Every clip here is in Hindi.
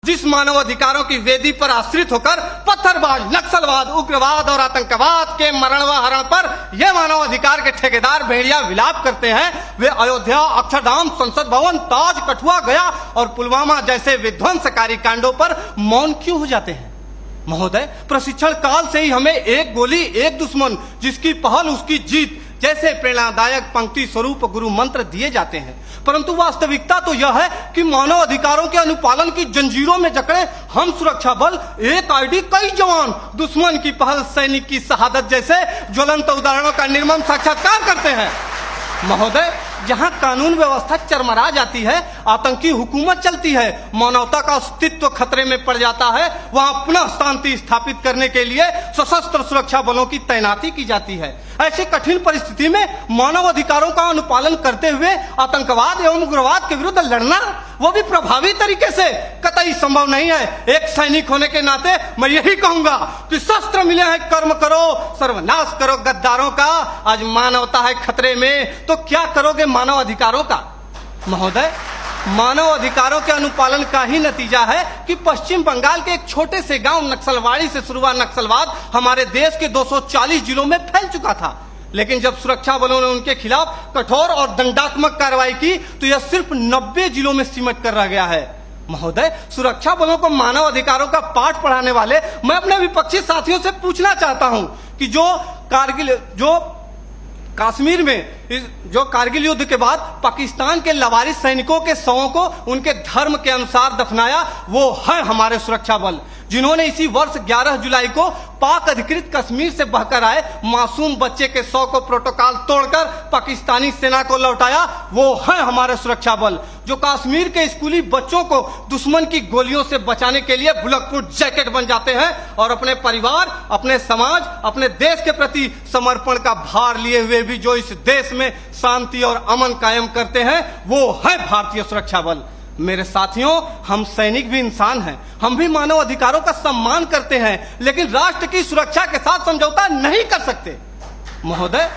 जिस मानवाधिकारों की वेदी पर आश्रित होकर पत्थरबाज, नक्सलवाद, उग्रवाद और आतंकवाद के मरण व हरण पर यह मानवाधिकार के ठेकेदार भेड़िया विलाप करते हैं, वे अयोध्या, अक्षरधाम, संसद भवन, ताज, कठुआ, गया और पुलवामा जैसे विध्वंसकारी कांडों पर मौन क्यों हो जाते हैं? महोदय, प्रशिक्षण काल से ही हमें एक गोली एक दुश्मन, जिसकी पहल उसकी जीत जैसे प्रेरणादायक पंक्ति स्वरूप गुरु मंत्र दिए जाते हैं, परंतु वास्तविकता तो यह है कि मानव अधिकारों के अनुपालन की जंजीरों में जकड़े हम सुरक्षा बल एक आईडी कई जवान दुश्मन की पहल, सैनिक की शहादत जैसे ज्वलंत उदाहरणों का निर्मम साक्षात्कार करते हैं। महोदय, जहां कानून व्यवस्था चरमरा जाती है, आतंकी हुकूमत चलती है, मानवता का अस्तित्व खतरे में पड़ जाता है, वहां पुनः शांति स्थापित करने के लिए सशस्त्र सुरक्षा बलों की तैनाती की जाती है। ऐसी कठिन परिस्थिति में मानव अधिकारों का अनुपालन करते हुए आतंकवाद एवं उग्रवाद के विरुद्ध लड़ना, वो भी प्रभावी तरीके से, कतई संभव नहीं है। एक सैनिक होने के नाते मैं यही कहूंगा कि शस्त्र मिले हैं, कर्म करो, सर्वनाश करो गद्दारों का। आज मानवता है खतरे में, तो क्या करोगे मानव अधिकारों का? महोदय, मानव अधिकारों के अनुपालन का ही नतीजा है कि पश्चिम बंगाल के एक छोटे से गांव नक्सलवाड़ी से शुरू हुआ नक्सलवाद हमारे देश के 240 जिलों में फैल चुका था। लेकिन जब सुरक्षा बलों ने उनके खिलाफ कठोर और दंडात्मक कार्रवाई की तो यह सिर्फ 90 जिलों में सीमित कर रह गया है। महोदय, सुरक्षा बलों को मानव अधिकारों का पाठ पढ़ाने वाले मैं अपने विपक्षी साथियों से पूछना चाहता हूं कि कश्मीर में जो कारगिल युद्ध के बाद पाकिस्तान के लवारिस सैनिकों के शवों को उनके धर्म के अनुसार दफनाया, वो है हमारे सुरक्षा बल, जिन्होंने इसी वर्ष 11 जुलाई को पाक अधिकृत कश्मीर से बहकर आए मासूम बच्चे के शव को प्रोटोकॉल तोड़कर पाकिस्तानी सेना को लौटाया, वो है हमारे सुरक्षा बल, जो कश्मीर के स्कूली बच्चों को दुश्मन की गोलियों से बचाने के लिए बुलेट प्रूफ जैकेट बन जाते हैं और अपने परिवार, अपने समाज, अपने देश के प्रति समर्पण का भार लिए हुए भी जो इस देश में शांति और अमन कायम करते हैं, वो है भारतीय सुरक्षा बल। मेरे साथियों, हम सैनिक भी इंसान हैं, हम भी मानव अधिकारों का सम्मान करते हैं, लेकिन राष्ट्र की सुरक्षा के साथ समझौता नहीं कर सकते। महोदय,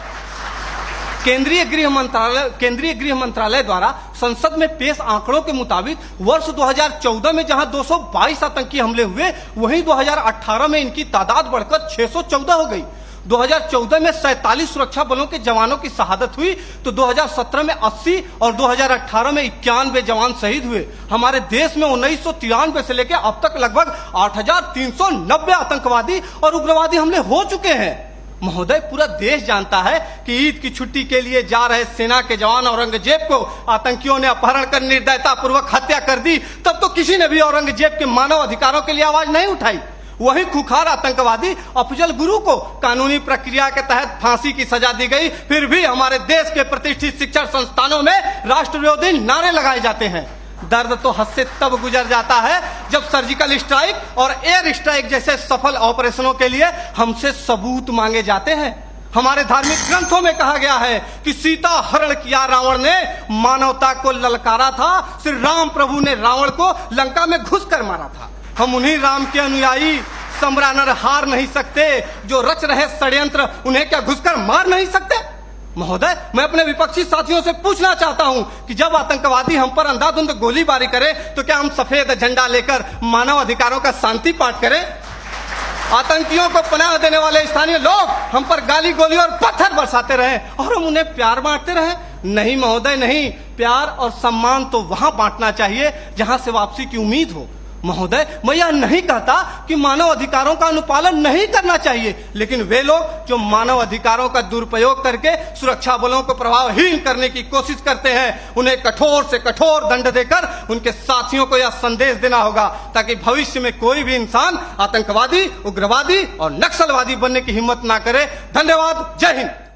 केंद्रीय गृह मंत्रालय द्वारा संसद में पेश आंकड़ों के मुताबिक वर्ष 2014 में जहां 222 आतंकी हमले हुए, वहीं 2018 में इनकी तादाद बढ़कर 614 हो गई। 2014 में 47 सुरक्षा बलों के जवानों की शहादत हुई तो 2017 में 80 और 2018 में 91 जवान शहीद हुए। हमारे देश में 1993 से लेकर अब तक लगभग 8,390 आतंकवादी और उग्रवादी हमले हो चुके हैं। महोदय, पूरा देश जानता है कि ईद की छुट्टी के लिए जा रहे सेना के जवान औरंगजेब को आतंकियों ने अपहरण कर निर्दयता पूर्वक हत्या कर दी, तब तो किसी ने भी औरंगजेब के मानव अधिकारों के लिए आवाज नहीं उठाई। वही खुखार आतंकवादी अफजल गुरु को कानूनी प्रक्रिया के तहत फांसी की सजा दी गई, फिर भी हमारे देश के प्रतिष्ठित शिक्षण संस्थानों में राष्ट्र विरोधी नारे लगाए जाते हैं। दर्द तो हद से तब गुजर जाता है जब सर्जिकल स्ट्राइक और एयर स्ट्राइक जैसे सफल ऑपरेशनों के लिए हमसे सबूत मांगे जाते हैं। हमारे धार्मिक ग्रंथों में कहा गया है कि सीता हरण किया रावण ने, मानवता को ललकारा था, श्री राम प्रभु ने रावण को लंका में घुसकर मारा था। हम उन्हीं राम के अनुयायी सम्रानर हार नहीं सकते, जो रच रहे षड्यंत्र उन्हें क्या घुसकर मार नहीं सकते? महोदय, मैं अपने विपक्षी साथियों से पूछना चाहता हूं कि जब आतंकवादी हम पर अंधाधुंध गोलीबारी करे तो क्या हम सफेद झंडा लेकर मानव अधिकारों का शांति पाठ करें? आतंकियों को पनाह देने वाले स्थानीय लोग हम पर गाली गोली और पत्थर बरसाते रहे और हम उन्हें प्यार बांटते रहे? नहीं महोदय, नहीं। प्यार और सम्मान तो वहां बांटना चाहिए जहां से वापसी की उम्मीद हो। महोदय, मैं यह नहीं कहता कि मानव अधिकारों का अनुपालन नहीं करना चाहिए, लेकिन वे लोग जो मानव अधिकारों का दुरुपयोग करके सुरक्षा बलों को प्रभावहीन करने की कोशिश करते हैं, उन्हें कठोर से कठोर दंड देकर उनके साथियों को यह संदेश देना होगा ताकि भविष्य में कोई भी इंसान आतंकवादी, उग्रवादी और नक्सलवादी बनने की हिम्मत ना करे। धन्यवाद। जय हिंद।